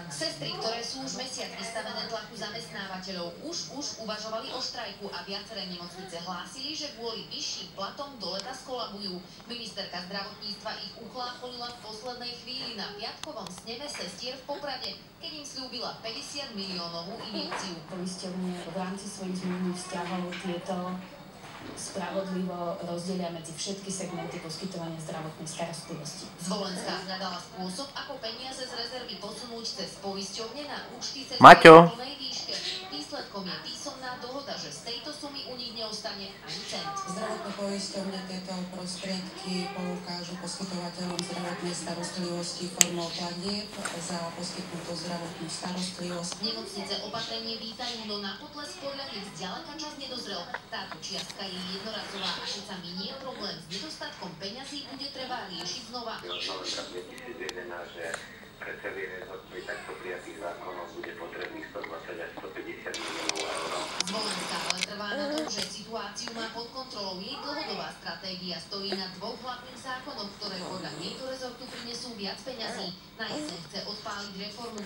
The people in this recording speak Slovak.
Sestry, ktoré sú už mesiac vystavené tlaku zamestnávateľov, už uvažovali o štrajku a viaceré nemocnice hlásili, že kvôli vyšším platom do leta skolabujú. Ministerka zdravotníctva ich uchlácholila v poslednej chvíli na piatkovom sneme sestier v Poprade, keď im slúbila 50 miliónovú injekciu. Poisťovne v rámci svojich zmluvných vzťahov tieto spravodlivo rozdelia medzi všetky segmenty poskytovania zdravotnej starostlivosti. Zvolenská hľadala spôsob, ako peniaze z rezervy posunúť cez poisťovne na účty cez plnej výške. Výsledkom je písomná dohoda, že z tejto sumy u nich neostane ani cent. Zdravotné poisťovne tieto prostriedky poukážu poskytovateľom zdravotnej starostlivosti formou platieb za poskytnutú zdravotnú starostlivosť. Nemocnice opatrenie vítajú, no na potles podľa nich zďaleka čas nedozrel. Táto čiastka je jednorazová a keď sa minie problém s nedostatkom peňazí, bude treba riešiť znova. Od novembra 2011, že pre celý rezort pri takto prijatých zákonov bude potrebných 120 až 150 miliónov eur. Zvolenská ale trvá na tom, že situáciu má pod kontrolou. Jej dlhodobá stratégia stojí na dvoch hlavných zákonoch, ktoré podľa nej do rezortu prinesú viac peňazí. Na jeseň chce odpáliť reformu